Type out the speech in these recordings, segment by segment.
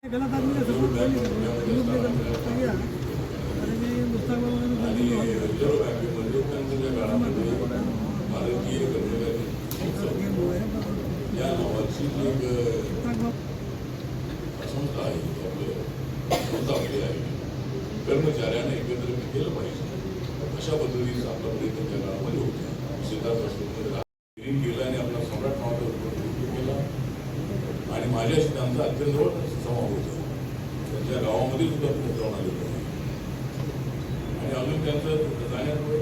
या नावाची एक संस्था आहे, संस्था आपली आहे. कर्मचाऱ्यांना एकत्र केलं पाहिजे अशा पद्धतीचा आपला प्रयत्न त्या काळामध्ये होता. सिद्धार्थ राष्ट्रपती केला आणि आपला सम्राट नावाचा केला आणि माझ्याशी त्यांचा अत्यंत संवाद होता. त्यांच्या गावामध्ये सुद्धा जाऊन आले होते आणि अजून त्यांचं जाण्यामुळे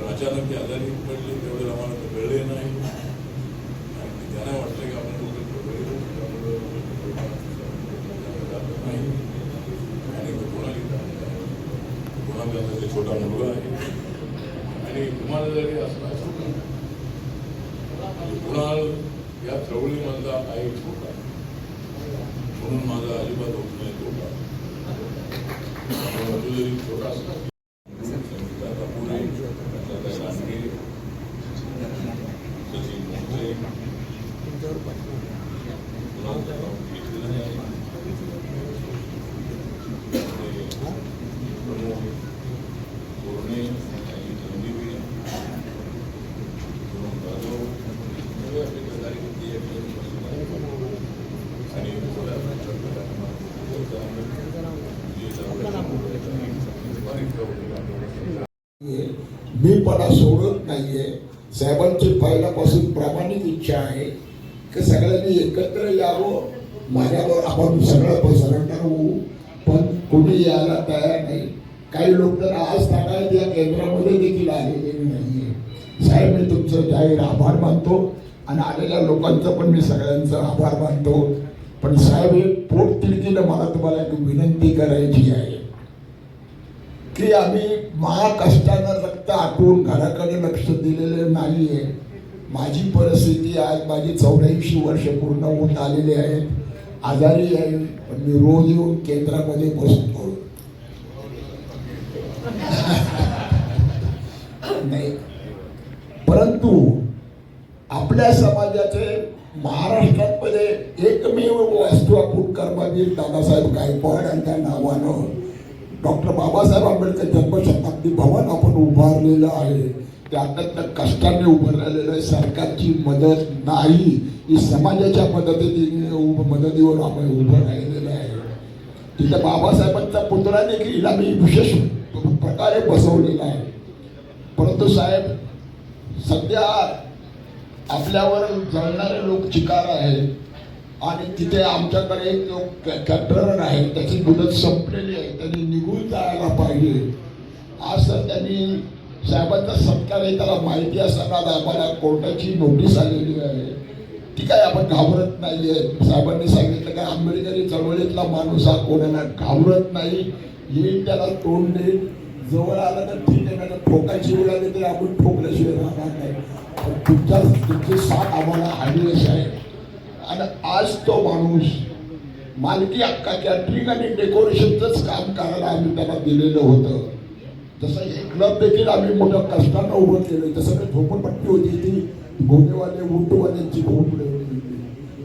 अचानक ते आजारी पडले, तेवढे आम्हाला कळले नाही आणि त्यांना वाटलं की आपण नाही आणि कोणाला त्यांचा छोटा मुलगा आहे आणि तुम्हाला जरी असला कुणाल या चळवळीमधला आहे छोटा म्हणून माझा अजिबात होत नाही छोटा जरी छोटा असला मी पणा सोडत नाहीये. साहेबांची पहिल्यापासून प्रामाणिक इच्छा आहे की सगळ्यांनी एकत्र यावं, माझ्यावर आपण सगळं सरेंडर होऊ, पण कोणी यायला तयार नाही. काही लोक तर आज तागायत या केंद्रामध्ये देखील आलेले नाहीये. साहेब, मी तुमचं जाहीर आभार मानतो आणि आलेल्या लोकांचं पण मी सगळ्यांचं आभार मानतो. पण साहेब, एक पोटतिडकीनं मला तुम्हाला एक विनंती करायची आहे की आम्ही महाकष्टानं रक्त आटवून घराकडे लक्ष दिलेले नाहीये. माझी परिस्थिती आज माझी 84 वर्ष पूर्ण होत आलेली आहेत, आजारी आहे, पण मी रोज येऊन केंद्रामध्ये बसतो नाही. परंतु आपल्या समाजाचे महाराष्ट्रामध्ये एकमेव वास्तू आपण कर्मवीर दादासाहेब गायकवाड यांच्या नावानं डॉक्टर बाबासाहेब आंबेडकर जन्मशताब्दी भवन आपण उभारलेलं आहे. ते अत्यंत कष्टाने उभारलेलं आहे. सरकारची मदत नाही, ही समाजाच्या मदतीवर आपण उभं राहिलेलं आहे. तिथं बाबासाहेबांचा पुतळा देखील आम्ही विशेष प्रकारे बसवलेला आहे. परंतु साहेब, सध्या आपल्यावर जळणारे लोक चिकार आहेत आणि तिथे आमच्याकडे एक कॅटरर आहे, त्याची मुदत संपलेली आहे, त्यांनी निघून जायला पाहिजे असं त्यांनी साहेबांचा सत्कार आहे. त्याला माहिती असताना आम्हाला कोर्टाची नोटीस आलेली आहे. ठीक आहे, आपण घाबरत नाहीये. साहेबांनी सांगितलं की आंबेडकरी चळवळीतला माणूस हा कोणाला घाबरत नाही, येईल त्याला तोंड देईल, जवळ आलं तर ठीक आहे, नाही ठोकायची वेळ आली तरी आपण ठोकल्याशिवाय राहणार नाही. तुमची साथ आम्हाला हवी अशी आहे. आणि आज तो माणूस मालकी हक्का कॅटरिंग आणि डेकोरेशनचंच काम करायला आम्ही त्याला दिलेलं होतं. जसं हे क्लब देखील आम्ही मोठ्या कष्टानं उभं केलं. तसं झोपडपट्टी होती, ती घोडेवाले उंटवाल्यांची झोपडी होती.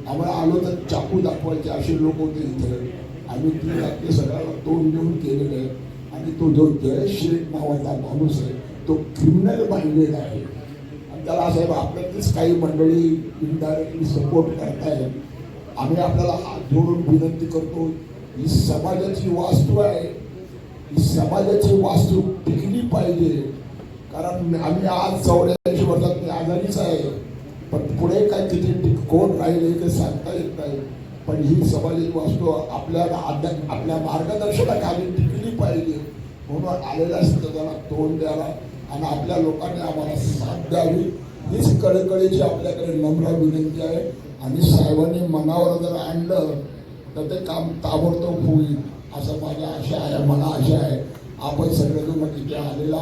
आम्हाला आलो तर चाकू दाखवायचे असे लोक होते इथे. आम्ही ती सगळ्याला तोंड देऊन केलेलं आहे. आणि तो जो जयेश शेठ नावाचा माणूस आहे तो क्रिमिनल माइंडेड आहे. त्याला साहेब आपल्यातलीच काही मंडळी इनडायरेक्टली सपोर्ट करतायत. आम्ही आपल्याला हात जोडून विनंती करतो, ही समाजाची वास्तू आहे, ही समाजाची वास्तू टिकली पाहिजे. कारण आम्ही आज 84 वर्षात मी आजारीच आहे, पण पुढे काय किती कोण राहिले ते सांगता येत नाही. पण ही समाजाची वास्तू आपल्या मार्गदर्शनाखाली टिकली पाहिजे म्हणून आलेल्या त्याला तोंड द्यायला आणि आपल्या लोकांनी आम्हाला साथ द्यावी हीच कळकळीची आपल्याकडे नम्र विनंती आहे. आणि साहेबांनी मनावर जर आणलं तर ते काम ताबडतोब होईल असं माझी आशा आहे, मला आशा आहे. आपण सगळेजण तिथे आलेला